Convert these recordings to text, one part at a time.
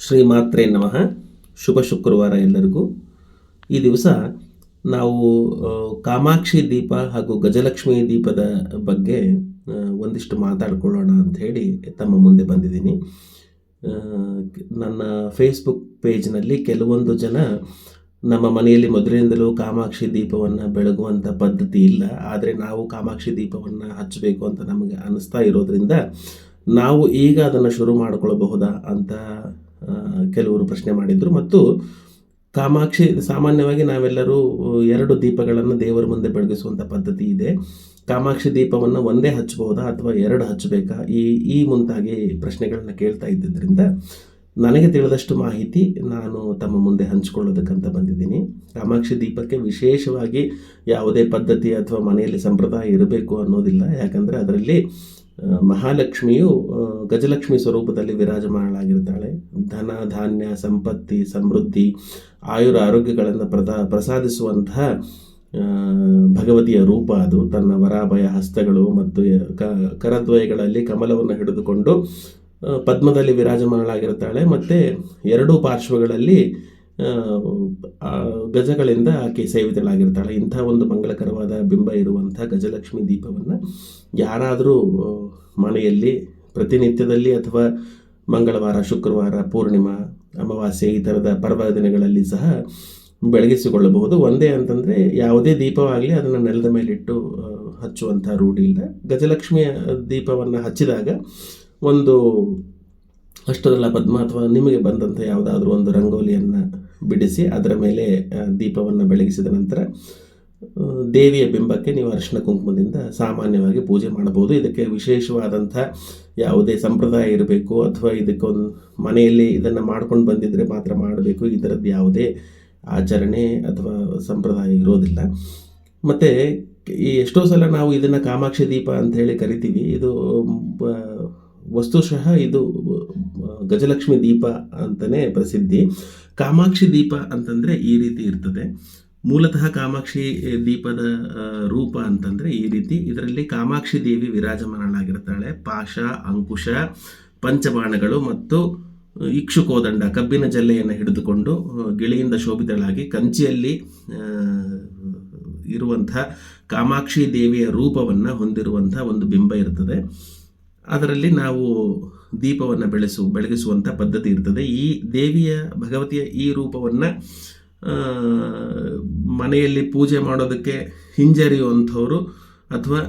ಶ್ರೀಮಾತ್ರೇ ನಮಃ. ಶುಭ ಶುಕ್ರವಾರ ಎಲ್ಲರಿಗೂ. ಈ ದಿವಸ ನಾವು ಕಾಮಾಕ್ಷಿ ದೀಪ ಹಾಗೂ ಗಜಲಕ್ಷ್ಮಿ ದೀಪದ ಬಗ್ಗೆ ಒಂದಿಷ್ಟು ಮಾತಾಡ್ಕೊಳ್ಳೋಣ ಅಂತ ಹೇಳಿ ತಮ್ಮ ಮುಂದೆ ಬಂದಿದ್ದೀನಿ. ನನ್ನ ಫೇಸ್ಬುಕ್ ಪೇಜ್ನಲ್ಲಿ ಕೆಲವೊಂದು ಜನ ನಮ್ಮ ಮನೆಯಲ್ಲಿ ಮೊದಲಿನಿಂದಲೂ ಕಾಮಾಕ್ಷಿ ದೀಪವನ್ನು ಬೆಳಗುವಂಥ ಪದ್ಧತಿ ಇಲ್ಲ, ಆದರೆ ನಾವು ಕಾಮಾಕ್ಷಿ ದೀಪವನ್ನು ಹಚ್ಚಬೇಕು ಅಂತ ನಮಗೆ ಅನ್ನಿಸ್ತಾ ಇರೋದ್ರಿಂದ ನಾವು ಈಗ ಅದನ್ನು ಶುರು ಮಾಡಿಕೊಳ್ಳಬಹುದಾ ಅಂತ ಕೆಲವರು ಪ್ರಶ್ನೆ ಮಾಡಿದರು. ಮತ್ತು ಕಾಮಾಕ್ಷಿ ಸಾಮಾನ್ಯವಾಗಿ ನಾವೆಲ್ಲರೂ 2 ದೀಪಗಳನ್ನು ದೇವರ ಮುಂದೆ ಬೆಳಗಿಸುವಂಥ ಪದ್ಧತಿ ಇದೆ. ಕಾಮಾಕ್ಷಿ ದೀಪವನ್ನು ಒಂದೇ ಹಚ್ಚಬಹುದಾ ಅಥವಾ 2 ಹಚ್ಚಬೇಕಾ, ಈ ಮುಂತಾಗಿ ಪ್ರಶ್ನೆಗಳನ್ನ ಕೇಳ್ತಾ ಇದ್ದಿದ್ದರಿಂದ ನನಗೆ ತಿಳಿದಷ್ಟು ಮಾಹಿತಿ ನಾನು ತಮ್ಮ ಮುಂದೆ ಹಂಚಿಕೊಳ್ಳೋದಕ್ಕಂತ ಬಂದಿದ್ದೀನಿ. ಕಾಮಾಕ್ಷಿ ದೀಪಕ್ಕೆ ವಿಶೇಷವಾಗಿ ಯಾವುದೇ ಪದ್ಧತಿ ಅಥವಾ ಮನೆಯಲ್ಲಿ ಸಂಪ್ರದಾಯ ಇರಬೇಕು ಅನ್ನೋದಿಲ್ಲ. ಯಾಕಂದರೆ ಅದರಲ್ಲಿ ಮಹಾಲಕ್ಷ್ಮಿಯು ಗಜಲಕ್ಷ್ಮಿ ಸ್ವರೂಪದಲ್ಲಿ ವಿರಾಜಮಾನಳಾಗಿರ್ತಾಳೆ. ಧನ ಧಾನ್ಯ ಸಂಪತ್ತಿ ಸಮೃದ್ಧಿ ಆಯುರ ಆರೋಗ್ಯಗಳನ್ನು ಪ್ರಸಾದಿಸುವಂತಹ ಭಗವತಿಯ ರೂಪ ಅದು. ತನ್ನ ವರಾಭಯ ಹಸ್ತಗಳು ಮತ್ತು ಕರದ್ವಯಗಳಲ್ಲಿ ಕಮಲವನ್ನು ಹಿಡಿದುಕೊಂಡು ಪದ್ಮದಲ್ಲಿ ವಿರಾಜಮಾನಳಾಗಿರ್ತಾಳೆ. ಮತ್ತು 2 ಪಾರ್ಶ್ವಗಳಲ್ಲಿ ಗಜಗಳಿಂದ ಆಕೆ ಸೇವಿತಳಾಗಿರ್ತಾಳೆ. ಇಂಥ ಒಂದು ಮಂಗಳಕರವಾದ ಬಿಂಬ ಇರುವಂಥ ಗಜಲಕ್ಷ್ಮಿ ದೀಪವನ್ನು ಯಾರಾದರೂ ಮನೆಯಲ್ಲಿ ಪ್ರತಿನಿತ್ಯದಲ್ಲಿ ಅಥವಾ ಮಂಗಳವಾರ, ಶುಕ್ರವಾರ, ಪೂರ್ಣಿಮಾ, ಅಮಾವಾಸ್ಯೆ ಈ ಥರದ ಪರ್ವ ದಿನಗಳಲ್ಲಿ ಸಹ ಬೆಳಗಿಸಿಕೊಳ್ಳಬಹುದು. ಒಂದೇ ಅಂತಂದರೆ ಯಾವುದೇ ದೀಪವಾಗಲಿ ಅದನ್ನು ನೆಲದ ಮೇಲಿಟ್ಟು ಹಚ್ಚುವಂಥ ರೂಢಿ ಇಲ್ಲ. ಗಜಲಕ್ಷ್ಮಿಯ ದೀಪವನ್ನು ಹಚ್ಚಿದಾಗ ಒಂದು ಅಷ್ಟದಲ್ಲ ಪದ್ಮ ಅಥವಾ ನಿಮಗೆ ಬಂದಂಥ ಯಾವುದಾದ್ರೂ ಒಂದು ರಂಗೋಲಿಯನ್ನು ಬಿಡಿಸಿ ಅದರ ಮೇಲೆ ದೀಪವನ್ನು ಬೆಳಗಿಸಿದ ನಂತರ ದೇವಿಯ ಬಿಂಬಕ್ಕೆ ನೀವು ಅರಿಶಿಣ ಕುಂಕುಮದಿಂದ ಸಾಮಾನ್ಯವಾಗಿ ಪೂಜೆ ಮಾಡಬಹುದು. ಇದಕ್ಕೆ ವಿಶೇಷವಾದಂಥ ಯಾವುದೇ ಸಂಪ್ರದಾಯ ಇರಬೇಕು ಅಥವಾ ಇದಕ್ಕೊಂದು ಮನೆಯಲ್ಲಿ ಇದನ್ನು ಮಾಡ್ಕೊಂಡು ಬಂದಿದ್ದರೆ ಮಾತ್ರ ಮಾಡಬೇಕು, ಈ ಥರದ್ದು ಯಾವುದೇ ಆಚರಣೆ ಅಥವಾ ಸಂಪ್ರದಾಯ ಇರೋದಿಲ್ಲ. ಮತ್ತು ಎಷ್ಟೋ ಸಲ ನಾವು ಇದನ್ನು ಕಾಮಾಕ್ಷಿ ದೀಪ ಅಂಥೇಳಿ ಕರಿತೀವಿ. ಇದು ವಸ್ತುಶಃ ಇದು ಗಜಲಕ್ಷ್ಮಿ ದೀಪ ಅಂತಲೇ ಪ್ರಸಿದ್ಧಿ. ಕಾಮಾಕ್ಷಿ ದೀಪ ಅಂತಂದರೆ ಈ ರೀತಿ ಇರ್ತದೆ. ಮೂಲತಃ ಕಾಮಾಕ್ಷಿ ದೀಪದ ರೂಪ ಅಂತಂದರೆ ಈ ರೀತಿ. ಇದರಲ್ಲಿ ಕಾಮಾಕ್ಷಿ ದೇವಿ ವಿರಾಜಮಾನಳಾಗಿರ್ತಾಳೆ. ಪಾಶ, ಅಂಕುಶ, ಪಂಚಬಾಣಗಳು ಮತ್ತು ಇಕ್ಷುಕೋದಂಡ ಕಬ್ಬಿನ ಜಲ್ಲೆಯನ್ನು ಹಿಡಿದುಕೊಂಡು ಗಿಳಿಯಿಂದ ಶೋಭಿತಳಾಗಿ ಕಂಚಿಯಲ್ಲಿ ಇರುವಂಥ ಕಾಮಾಕ್ಷಿ ದೇವಿಯ ರೂಪವನ್ನು ಹೊಂದಿರುವಂಥ ಒಂದು ಬಿಂಬ ಇರ್ತದೆ. ಅದರಲ್ಲಿ ನಾವು ದೀಪವನ್ನು ಬೆಳಗಿಸುವಂಥ ಪದ್ಧತಿ ಇರ್ತದೆ. ಈ ದೇವಿಯ ಭಗವತಿಯ ಈ ರೂಪವನ್ನು ಮನೆಯಲ್ಲಿ ಪೂಜೆ ಮಾಡೋದಕ್ಕೆ ಹಿಂಜರಿಯುವಂಥವರು ಅಥವಾ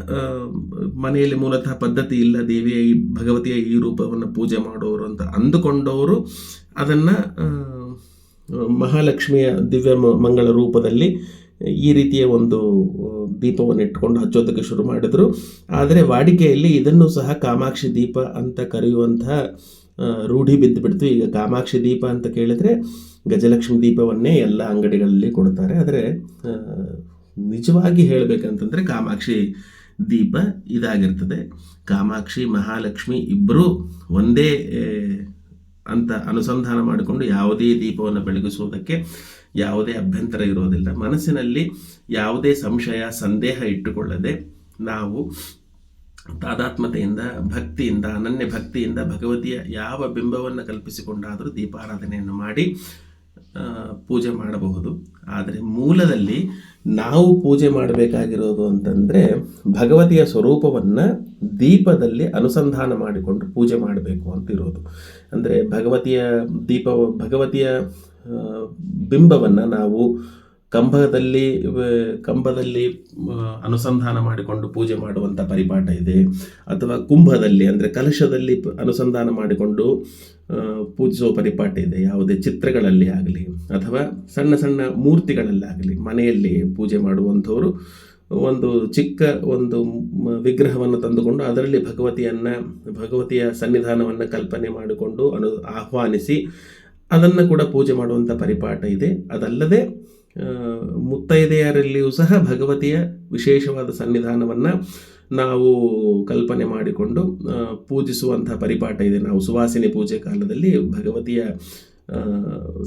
ಮನೆಯಲ್ಲಿ ಮೂಲತಃ ಪದ್ಧತಿ ಇಲ್ಲ ದೇವಿಯ ಈ ಭಗವತಿಯ ಈ ರೂಪವನ್ನು ಪೂಜೆ ಮಾಡೋರು ಅಂತ ಅಂದುಕೊಂಡವರು ಅದನ್ನು ಮಹಾಲಕ್ಷ್ಮಿಯ ದಿವ್ಯ ಮಂಗಳ ರೂಪದಲ್ಲಿ ಈ ರೀತಿಯ ಒಂದು ದೀಪವನ್ನು ಇಟ್ಕೊಂಡು ಹಚ್ಚೋದಕ್ಕೆ ಶುರು ಮಾಡಿದರು. ಆದರೆ ವಾಡಿಕೆಯಲ್ಲಿ ಇದನ್ನು ಸಹ ಕಾಮಾಕ್ಷಿ ದೀಪ ಅಂತ ಕರೆಯುವಂತಹ ರೂಢಿ ಬಿದ್ದುಬಿಡ್ತು. ಈಗ ಕಾಮಾಕ್ಷಿ ದೀಪ ಅಂತ ಕೇಳಿದರೆ ಗಜಲಕ್ಷ್ಮಿ ದೀಪವನ್ನೇ ಎಲ್ಲ ಅಂಗಡಿಗಳಲ್ಲಿ ಕೊಡ್ತಾರೆ. ಆದರೆ ನಿಜವಾಗಿ ಹೇಳಬೇಕಂತಂದರೆ ಕಾಮಾಕ್ಷಿ ದೀಪ ಇದಾಗಿರ್ತದೆ. ಕಾಮಾಕ್ಷಿ ಮಹಾಲಕ್ಷ್ಮಿ ಇಬ್ಬರೂ ಒಂದೇ ಅಂತ ಅನುಸಂಧಾನ ಮಾಡಿಕೊಂಡು ಯಾವುದೇ ದೀಪವನ್ನು ಬೆಳಗಿಸುವುದಕ್ಕೆ ಯಾವುದೇ ಅಭ್ಯಂತರ ಇರೋದಿಲ್ಲ. ಮನಸ್ಸಿನಲ್ಲಿ ಯಾವುದೇ ಸಂಶಯ ಸಂದೇಹ ಇಟ್ಟುಕೊಳ್ಳದೆ ನಾವು ತಾದಾತ್ಮತೆಯಿಂದ ಭಕ್ತಿಯಿಂದ ಅನನ್ಯ ಭಕ್ತಿಯಿಂದ ಭಗವತಿಯ ಯಾವ ಬಿಂಬವನ್ನು ಕಲ್ಪಿಸಿಕೊಂಡಾದರೂ ದೀಪಾರಾಧನೆಯನ್ನು ಮಾಡಿ ಪೂಜೆ ಮಾಡಬಹುದು. ಆದರೆ ಮೂಲದಲ್ಲಿ ನಾವು ಪೂಜೆ ಮಾಡಬೇಕಾಗಿರೋದು ಅಂತಂದರೆ ಭಗವತಿಯ ಸ್ವರೂಪವನ್ನು ದೀಪದಲ್ಲಿ ಅನುಸಂಧಾನ ಮಾಡಿಕೊಂಡು ಪೂಜೆ ಮಾಡಬೇಕು ಅಂತ ಇರೋದು. ಅಂದರೆ ಭಗವತಿಯ ಬಿಂಬವನ್ನು ನಾವು ಕಂಬದಲ್ಲಿ ಅನುಸಂಧಾನ ಮಾಡಿಕೊಂಡು ಪೂಜೆ ಮಾಡುವಂಥ ಪರಿಪಾಠ ಇದೆ. ಅಥವಾ ಕುಂಭದಲ್ಲಿ ಅಂದರೆ ಕಲಶದಲ್ಲಿ ಅನುಸಂಧಾನ ಮಾಡಿಕೊಂಡು ಪೂಜಿಸುವ ಪರಿಪಾಠ ಇದೆ. ಯಾವುದೇ ಚಿತ್ರಗಳಲ್ಲಿ ಆಗಲಿ ಅಥವಾ ಸಣ್ಣ ಸಣ್ಣ ಮೂರ್ತಿಗಳಲ್ಲಾಗಲಿ ಮನೆಯಲ್ಲಿ ಪೂಜೆ ಮಾಡುವಂಥವರು ಒಂದು ಚಿಕ್ಕ ಒಂದು ವಿಗ್ರಹವನ್ನು ತಂದುಕೊಂಡು ಅದರಲ್ಲಿ ಭಗವತಿಯ ಸನ್ನಿಧಾನವನ್ನು ಕಲ್ಪನೆ ಮಾಡಿಕೊಂಡು ಆಹ್ವಾನಿಸಿ ಅದನ್ನು ಕೂಡ ಪೂಜೆ ಮಾಡುವಂಥ ಪರಿಪಾಠ ಇದೆ. ಅದಲ್ಲದೆ ಮುತ್ತೈದೆಯರಲ್ಲಿಯೂ ಸಹ ಭಗವತಿಯ ವಿಶೇಷವಾದ ಸನ್ನಿಧಾನವನ್ನು ನಾವು ಕಲ್ಪನೆ ಮಾಡಿಕೊಂಡು ಪೂಜಿಸುವಂಥ ಪರಿಪಾಠ ಇದೆ. ನಾವು ಸುವಾಸಿನಿ ಪೂಜೆ ಕಾಲದಲ್ಲಿ ಭಗವತಿಯ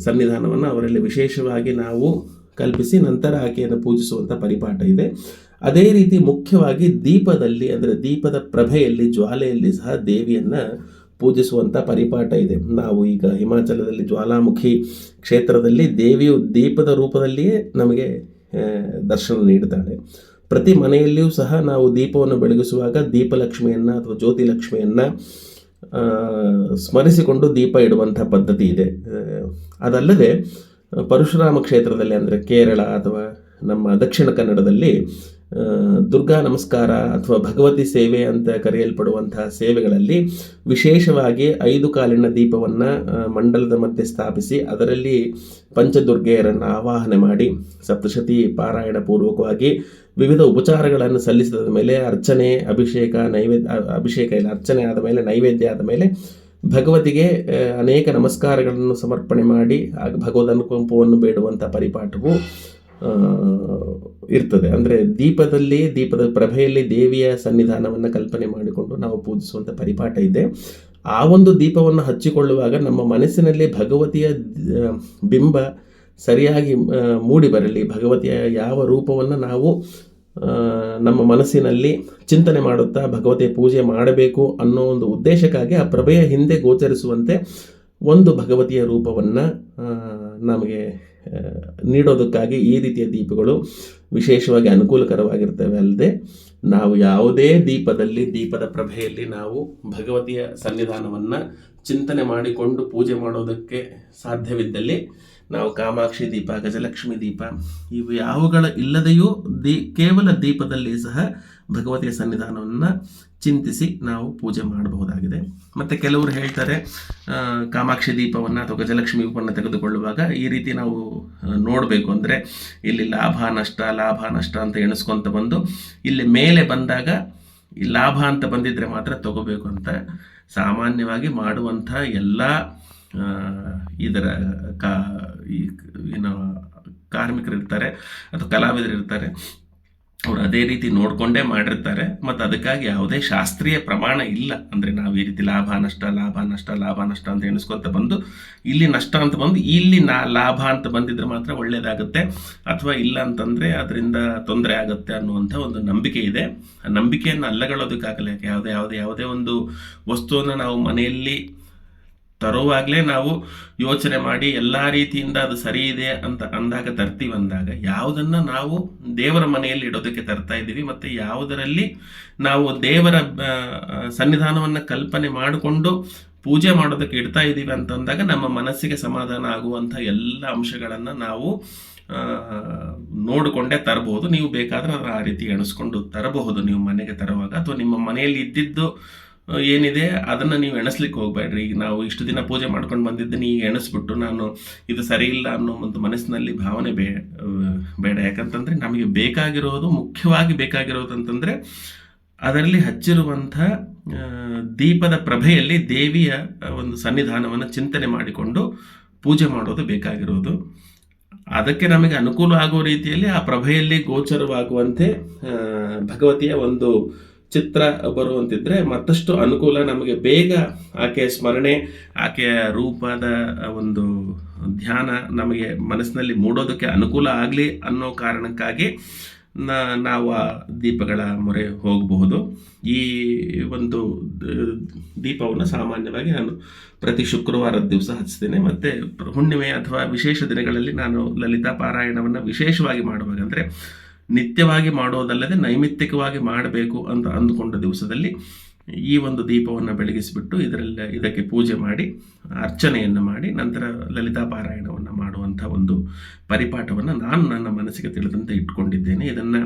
ಸನ್ನಿಧಾನವನ್ನು ಅವರಲ್ಲಿ ವಿಶೇಷವಾಗಿ ನಾವು ಕಲ್ಪಿಸಿ ನಂತರ ಆಕೆಯನ್ನು ಪೂಜಿಸುವಂಥ ಪರಿಪಾಠ ಇದೆ. ಅದೇ ರೀತಿ ಮುಖ್ಯವಾಗಿ ದೀಪದಲ್ಲಿ ಅಂದರೆ ದೀಪದ ಪ್ರಭೆಯಲ್ಲಿ ಜ್ವಾಲೆಯಲ್ಲಿ ಸಹ ದೇವಿಯನ್ನು ಪೂಜಿಸುವಂಥ ಪರಿಪಾಠ ಇದೆ. ನಾವು ಈಗ ಹಿಮಾಚಲದಲ್ಲಿ ಜ್ವಾಲಾಮುಖಿ ಕ್ಷೇತ್ರದಲ್ಲಿ ದೇವಿಯು ದೀಪದ ರೂಪದಲ್ಲಿಯೇ ನಮಗೆ ದರ್ಶನ ನೀಡ್ತಾಳೆ. ಪ್ರತಿ ಮನೆಯಲ್ಲಿಯೂ ಸಹ ನಾವು ದೀಪವನ್ನು ಬೆಳಗಿಸುವಾಗ ದೀಪಲಕ್ಷ್ಮಿಯನ್ನು ಅಥವಾ ಜ್ಯೋತಿಲಕ್ಷ್ಮಿಯನ್ನು ಸ್ಮರಿಸಿಕೊಂಡು ದೀಪ ಇಡುವಂಥ ಪದ್ಧತಿ ಇದೆ. ಅದಲ್ಲದೆ ಪರಶುರಾಮ ಕ್ಷೇತ್ರದಲ್ಲಿ ಅಂದರೆ ಕೇರಳ ಅಥವಾ ನಮ್ಮ ದಕ್ಷಿಣ ಕನ್ನಡದಲ್ಲಿ ದುರ್ಗಾ ನಮಸ್ಕಾರ ಅಥವಾ ಭಗವತಿ ಸೇವೆ ಅಂತ ಕರೆಯಲ್ಪಡುವಂತಹ ಸೇವೆಗಳಲ್ಲಿ ವಿಶೇಷವಾಗಿ 5 ಕಾಲಿನ ದೀಪವನ್ನು ಮಂಡಲದ ಮಧ್ಯೆ ಸ್ಥಾಪಿಸಿ ಅದರಲ್ಲಿ ಪಂಚದುರ್ಗೆಯರನ್ನು ಆವಾಹನೆ ಮಾಡಿ ಸಪ್ತಶತಿ ಪಾರಾಯಣ ಪೂರ್ವಕವಾಗಿ ವಿವಿಧ ಉಪಚಾರಗಳನ್ನು ಸಲ್ಲಿಸಿದ ಮೇಲೆ ಅರ್ಚನೆ ಅರ್ಚನೆ ಆದ ಮೇಲೆ ನೈವೇದ್ಯ ಆದ ಮೇಲೆ ಭಗವತಿಗೆ ಅನೇಕ ನಮಸ್ಕಾರಗಳನ್ನು ಸಮರ್ಪಣೆ ಮಾಡಿ ಭಗವದ್ ಅನುಕಂಪವನ್ನು ಬೇಡುವಂಥ ಪರಿಪಾಠವು ಇರ್ತದೆ. ಅಂದರೆ ದೀಪದ ಪ್ರಭೆಯಲ್ಲಿ ದೇವಿಯ ಸನ್ನಿಧಾನವನ್ನು ಕಲ್ಪನೆ ಮಾಡಿಕೊಂಡು ನಾವು ಪೂಜಿಸುವಂಥ ಪರಿಪಾಠ ಇದೆ. ಆ ಒಂದು ದೀಪವನ್ನು ಹಚ್ಚಿಕೊಳ್ಳುವಾಗ ನಮ್ಮ ಮನಸ್ಸಿನಲ್ಲಿ ಭಗವತಿಯ ಬಿಂಬ ಸರಿಯಾಗಿ ಮೂಡಿ ಬರಲಿ, ಭಗವತಿಯ ಯಾವ ರೂಪವನ್ನು ನಾವು ನಮ್ಮ ಮನಸ್ಸಿನಲ್ಲಿ ಚಿಂತನೆ ಮಾಡುತ್ತಾ ಭಗವತಿಯ ಪೂಜೆ ಮಾಡಬೇಕು ಅನ್ನೋ ಒಂದು ಉದ್ದೇಶಕ್ಕಾಗಿ ಆ ಪ್ರಭೆಯ ಹಿಂದೆ ಗೋಚರಿಸುವಂತೆ ಒಂದು ಭಗವತಿಯ ರೂಪವನ್ನು ನಮಗೆ ನೀಡೋದಕ್ಕಾಗಿ ಈ ರೀತಿಯ ದೀಪಗಳು ವಿಶೇಷವಾಗಿ ಅನುಕೂಲಕರವಾಗಿರ್ತವೆ. ಅಲ್ಲದೆ ನಾವು ಯಾವುದೇ ದೀಪದ ಪ್ರಭೆಯಲ್ಲಿ ನಾವು ಭಗವತಿಯ ಸನ್ನಿಧಾನವನ್ನು ಚಿಂತನೆ ಮಾಡಿಕೊಂಡು ಪೂಜೆ ಮಾಡೋದಕ್ಕೆ ಸಾಧ್ಯವಿದ್ದಲ್ಲಿ ನಾವು ಕಾಮಾಕ್ಷಿ ದೀಪ, ಗಜಲಕ್ಷ್ಮಿ ದೀಪ ಇವು ಯಾವುಗಳ ಇಲ್ಲದೆಯೂ ಕೇವಲ ದೀಪದಲ್ಲಿ ಸಹ ಭಗವತಿಯ ಸನ್ನಿಧಾನವನ್ನು ಚಿಂತಿಸಿ ನಾವು ಪೂಜೆ ಮಾಡಬಹುದಾಗಿದೆ. ಮತ್ತು ಕೆಲವರು ಹೇಳ್ತಾರೆ ಕಾಮಾಕ್ಷಿ ದೀಪವನ್ನು ಅಥವಾ ಗಜಲಕ್ಷ್ಮಿ ದೀಪವನ್ನು ತೆಗೆದುಕೊಳ್ಳುವಾಗ ಈ ರೀತಿ ನಾವು ನೋಡಬೇಕು. ಅಂದರೆ ಇಲ್ಲಿ ಲಾಭ ನಷ್ಟ ಅಂತ ಎಣಿಸ್ಕೊತ ಬಂದು ಇಲ್ಲಿ ಮೇಲೆ ಬಂದಾಗ ಈ ಲಾಭ ಅಂತ ಬಂದಿದ್ದರೆ ಮಾತ್ರ ತಗೋಬೇಕು ಅಂತ ಸಾಮಾನ್ಯವಾಗಿ ಮಾಡುವಂಥ ಎಲ್ಲ ಇದರ ಕಾರ್ಮಿಕರು ಇರ್ತಾರೆ ಅಥವಾ ಕಲಾವಿದರು ಇರ್ತಾರೆ, ಅವರು ಅದೇ ರೀತಿ ನೋಡಿಕೊಂಡೇ ಮಾಡಿರ್ತಾರೆ. ಮತ್ತು ಅದಕ್ಕಾಗಿ ಯಾವುದೇ ಶಾಸ್ತ್ರೀಯ ಪ್ರಮಾಣ ಇಲ್ಲ. ಅಂದರೆ ನಾವು ಈ ರೀತಿ ಲಾಭ ನಷ್ಟ ಅಂತ ಎಣಿಸ್ಕೊತ ಬಂದು ಇಲ್ಲಿ ನಷ್ಟ ಅಂತ ಬಂದು ಇಲ್ಲಿ ಲಾಭ ಅಂತ ಬಂದಿದ್ರೆ ಮಾತ್ರ ಒಳ್ಳೆಯದಾಗುತ್ತೆ, ಅಥವಾ ಇಲ್ಲ ಅಂತಂದರೆ ಅದರಿಂದ ತೊಂದರೆ ಆಗುತ್ತೆ ಅನ್ನುವಂಥ ಒಂದು ನಂಬಿಕೆ ಇದೆ. ಆ ನಂಬಿಕೆಯನ್ನು ಅಲ್ಲಗಳೋದಕ್ಕಾಗಲ್ಲ. ಯಾವುದೇ ಒಂದು ವಸ್ತುವನ್ನು ನಾವು ಮನೆಯಲ್ಲಿ ತರುವಾಗಲೇ ನಾವು ಯೋಚನೆ ಮಾಡಿ ಎಲ್ಲ ರೀತಿಯಿಂದ ಅದು ಸರಿ ಇದೆ ಅಂತ ಅಂದಾಗ ತರ್ತೀವಂದಾಗ ಯಾವುದನ್ನು ನಾವು ದೇವರ ಮನೆಯಲ್ಲಿ ಇಡೋದಕ್ಕೆ ತರ್ತಾ ಇದ್ದೀವಿ ಮತ್ತು ಯಾವುದರಲ್ಲಿ ನಾವು ದೇವರ ಸನ್ನಿಧಾನವನ್ನು ಕಲ್ಪನೆ ಮಾಡಿಕೊಂಡು ಪೂಜೆ ಮಾಡೋದಕ್ಕೆ ಇಡ್ತಾ ಇದ್ದೀವಿ ಅಂತಂದಾಗ ನಮ್ಮ ಮನಸ್ಸಿಗೆ ಸಮಾಧಾನ ಆಗುವಂಥ ಎಲ್ಲ ಅಂಶಗಳನ್ನು ನಾವು ನೋಡಿಕೊಂಡೇ ತರಬಹುದು. ನೀವು ಬೇಕಾದರೆ ಆ ರೀತಿ ಎಣಿಸ್ಕೊಂಡು ತರಬಹುದು ನೀವು ಮನೆಗೆ ತರುವಾಗ, ಅಥವಾ ನಿಮ್ಮ ಮನೆಯಲ್ಲಿ ಇದ್ದಿದ್ದು ಏನಿದೆ ಅದನ್ನು ನೀವು ಎಣಿಸ್ಲಿಕ್ಕೆ ಹೋಗಬೇಡ್ರಿ. ಈಗ ನಾವು ಇಷ್ಟು ದಿನ ಪೂಜೆ ಮಾಡ್ಕೊಂಡು ಬಂದಿದ್ದೀನಿ, ಈಗ ಎಣಿಸ್ಬಿಟ್ಟು ನಾನು ಇದು ಸರಿ ಇಲ್ಲ ಅನ್ನೋ ಒಂದು ಮನಸ್ಸಿನಲ್ಲಿ ಭಾವನೆ ಬೇಡ. ಯಾಕಂತಂದರೆ ನಮಗೆ ಮುಖ್ಯವಾಗಿ ಬೇಕಾಗಿರೋದು ಅಂತಂದರೆ ಅದರಲ್ಲಿ ಹಚ್ಚಿರುವಂಥ ದೀಪದ ಪ್ರಭೆಯಲ್ಲಿ ದೇವಿಯ ಒಂದು ಸನ್ನಿಧಾನವನ್ನು ಚಿಂತನೆ ಮಾಡಿಕೊಂಡು ಪೂಜೆ ಮಾಡೋದು ಬೇಕಾಗಿರೋದು. ಅದಕ್ಕೆ ನಮಗೆ ಅನುಕೂಲ ಆಗುವ ರೀತಿಯಲ್ಲಿ ಆ ಪ್ರಭೆಯಲ್ಲಿ ಗೋಚರವಾಗುವಂತೆ ಭಗವತಿಯ ಒಂದು ಚಿತ್ರ ಬರುವಂತಿದ್ರೆ ಮತ್ತಷ್ಟು ಅನುಕೂಲ, ನಮಗೆ ಬೇಗ ಆಕೆಯ ಸ್ಮರಣೆ, ಆಕೆಯ ರೂಪದ ಒಂದು ಧ್ಯಾನ ನಮಗೆ ಮನಸ್ಸಿನಲ್ಲಿ ಮೂಡೋದಕ್ಕೆ ಅನುಕೂಲ ಆಗಲಿ ಅನ್ನೋ ಕಾರಣಕ್ಕಾಗಿ ನಾವು ಆ ದೀಪಗಳ ಮೊರೆ ಹೋಗಬಹುದು. ಈ ಒಂದು ದೀಪವನ್ನು ಸಾಮಾನ್ಯವಾಗಿ ನಾನು ಪ್ರತಿ ಶುಕ್ರವಾರದ ದಿವಸ ಹಚ್ತೇನೆ. ಮತ್ತು ಹುಣ್ಣಿಮೆ ಅಥವಾ ವಿಶೇಷ ದಿನಗಳಲ್ಲಿ ನಾನು ಲಲಿತಾ ಪಾರಾಯಣವನ್ನು ವಿಶೇಷವಾಗಿ ಮಾಡುವಾಗ, ಅಂದರೆ ನಿತ್ಯವಾಗಿ ಮಾಡೋದಲ್ಲದೆ ನೈಮಿತ್ತಿಕವಾಗಿ ಮಾಡಬೇಕು ಅಂತ ಅಂದುಕೊಂಡ ದಿವಸದಲ್ಲಿ ಈ ಒಂದು ದೀಪವನ್ನು ಬೆಳಗಿಸಿಬಿಟ್ಟು ಇದಕ್ಕೆ ಪೂಜೆ ಮಾಡಿ ಅರ್ಚನೆಯನ್ನು ಮಾಡಿ ನಂತರ ಲಲಿತಾ ಪಾರಾಯಣವನ್ನು ಮಾಡುವಂಥ ಒಂದು ಪರಿಪಾಠವನ್ನು ನಾನು ನನ್ನ ಮನಸ್ಸಿಗೆ ತಿಳಿದಂತೆ ಇಟ್ಕೊಂಡಿದ್ದೇನೆ. ಇದನ್ನು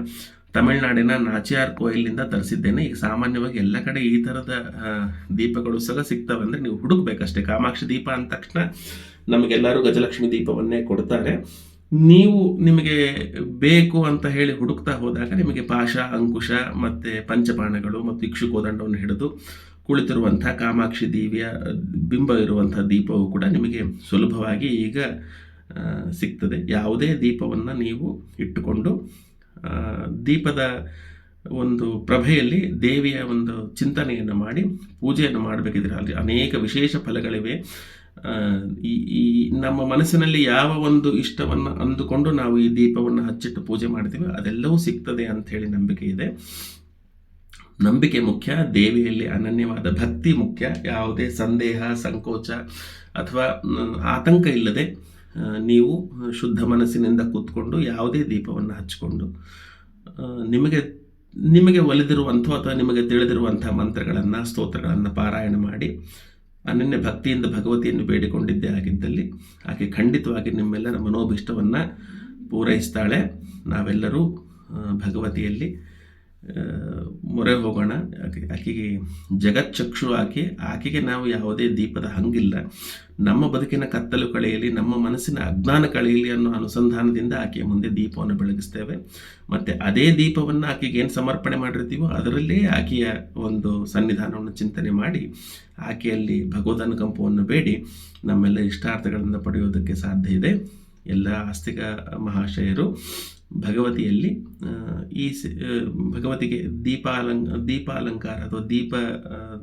ತಮಿಳುನಾಡಿನ ನಾಚಿಯಾರ್ ಕೋಯಿಲಿಂದ ತರಿಸಿದ್ದೇನೆ. ಈಗ ಸಾಮಾನ್ಯವಾಗಿ ಎಲ್ಲ ಕಡೆ ಈ ಥರದ ದೀಪಗಳು ಸಹ ಸಿಗ್ತವೆ. ಅಂದರೆ ನೀವು ಹುಡುಕ್ಬೇಕಷ್ಟೇ. ಕಾಮಾಕ್ಷಿ ದೀಪ ಅಂದ ತಕ್ಷಣ ನಮಗೆಲ್ಲರೂ ಗಜಲಕ್ಷ್ಮಿ ದೀಪವನ್ನೇ ಕೊಡ್ತಾರೆ. ನಿಮಗೆ ಬೇಕು ಅಂತ ಹೇಳಿ ಹುಡುಕ್ತಾ ಹೋದಾಗ ನಿಮಗೆ ಪಾಶ, ಅಂಕುಶ ಮತ್ತು ಪಂಚಬಾಣಗಳು ಮತ್ತು ಇಕ್ಷುಕೋದಂಡವನ್ನು ಹಿಡಿದು ಕುಳಿತಿರುವಂಥ ಕಾಮಾಕ್ಷಿ ದೇವಿಯ ಬಿಂಬ ಇರುವಂಥ ದೀಪವು ಕೂಡ ನಿಮಗೆ ಸುಲಭವಾಗಿ ಈಗ ಸಿಗ್ತದೆ. ಯಾವುದೇ ದೀಪವನ್ನು ನೀವು ಇಟ್ಟುಕೊಂಡು ದೀಪದ ಒಂದು ಪ್ರಭೆಯಲ್ಲಿ ದೇವಿಯ ಒಂದು ಚಿಂತನೆಯನ್ನು ಮಾಡಿ ಪೂಜೆಯನ್ನು ಮಾಡಬೇಕಿದ್ರೆ ಅಲ್ಲಿ ಅನೇಕ ವಿಶೇಷ ಫಲಗಳಿವೆ. ಈ ನಮ್ಮ ಮನಸ್ಸಿನಲ್ಲಿ ಯಾವ ಒಂದು ಇಷ್ಟವನ್ನು ಅಂದುಕೊಂಡು ನಾವು ಈ ದೀಪವನ್ನು ಹಚ್ಚಿಟ್ಟು ಪೂಜೆ ಮಾಡ್ತೀವಿ ಅದೆಲ್ಲವೂ ಸಿಗ್ತದೆ ಅಂಥೇಳಿ ನಂಬಿಕೆ ಇದೆ. ನಂಬಿಕೆ ಮುಖ್ಯ, ದೇವಿಯಲ್ಲಿ ಅನನ್ಯವಾದ ಭಕ್ತಿ ಮುಖ್ಯ. ಯಾವುದೇ ಸಂದೇಹ, ಸಂಕೋಚ ಅಥವಾ ಆತಂಕ ಇಲ್ಲದೆ ನೀವು ಶುದ್ಧ ಮನಸ್ಸಿನಿಂದ ಕೂತ್ಕೊಂಡು ಯಾವುದೇ ದೀಪವನ್ನು ಹಚ್ಚಿಕೊಂಡು ನಿಮಗೆ ಒಲಿದಿರುವಂಥ ಅಥವಾ ನಿಮಗೆ ತಿಳಿದಿರುವಂಥ ಮಂತ್ರಗಳನ್ನು, ಸ್ತೋತ್ರಗಳನ್ನು ಪಾರಾಯಣ ಮಾಡಿ ಅನನ್ಯ ಭಕ್ತಿಯಿಂದ ಭಗವತಿಯನ್ನು ಬೇಡಿಕೊಂಡಿದ್ದೇ ಆಗಿದ್ದಲ್ಲಿ ಆಕೆ ಖಂಡಿತವಾಗಿ ನಿಮ್ಮೆಲ್ಲರ ಮನೋಭೀಷ್ಟವನ್ನು ಪೂರೈಸ್ತಾಳೆ. ನಾವೆಲ್ಲರೂ ಭಗವತಿಯಲ್ಲಿ ಮೊರೆ ಹೋಗೋಣ. ಆಕೆಗೆ ಜಗಚ್ಚಕ್ಷು ಆಕೆಗೆ ನಾವು ಯಾವುದೇ ದೀಪದ ಹಂಗಿಲ್ಲ. ನಮ್ಮ ಬದುಕಿನ ಕತ್ತಲು ಕಳೆಯಲಿ, ನಮ್ಮ ಮನಸ್ಸಿನ ಅಜ್ಞಾನ ಕಳೆಯಲಿ ಅನ್ನೋ ಅನುಸಂಧಾನದಿಂದ ಆಕೆಯ ಮುಂದೆ ದೀಪವನ್ನು ಬೆಳಗಿಸ್ತೇವೆ. ಮತ್ತು ಅದೇ ದೀಪವನ್ನು ಆಕೆಗೆ ಏನು ಸಮರ್ಪಣೆ ಮಾಡಿರ್ತೀವೋ ಅದರಲ್ಲೇ ಆಕೆಯ ಒಂದು ಸನ್ನಿಧಾನವನ್ನು ಚಿಂತನೆ ಮಾಡಿ ಆಕೆಯಲ್ಲಿ ಭಗವದ್ ಅನುಕಂಪವನ್ನು ಬೇಡಿ ನಮ್ಮೆಲ್ಲ ಇಷ್ಟಾರ್ಥಗಳನ್ನು ಪಡೆಯೋದಕ್ಕೆ ಸಾಧ್ಯ ಇದೆ. ಎಲ್ಲ ಆಸ್ತಿಕ ಮಹಾಶಯರು ಭಗವತಿಯಲ್ಲಿ ಭಗವತಿಗೆ ದೀಪಾಲಂಕಾರ ಅಥವಾ ದೀಪ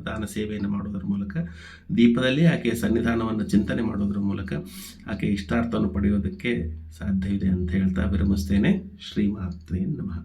ದಾನ ಸೇವೆಯನ್ನು ಮಾಡೋದ್ರ ಮೂಲಕ, ದೀಪದಲ್ಲಿ ಆಕೆಯ ಸನ್ನಿಧಾನವನ್ನು ಚಿಂತನೆ ಮಾಡೋದ್ರ ಮೂಲಕ ಆಕೆಯ ಇಷ್ಟಾರ್ಥವನ್ನು ಪಡೆಯೋದಕ್ಕೆ ಸಾಧ್ಯ ಇದೆ ಅಂತ ಹೇಳ್ತಾ ವಿರಮಿಸ್ತೇನೆ. ಶ್ರೀಮಾತ್ರೇ ನಮಃ.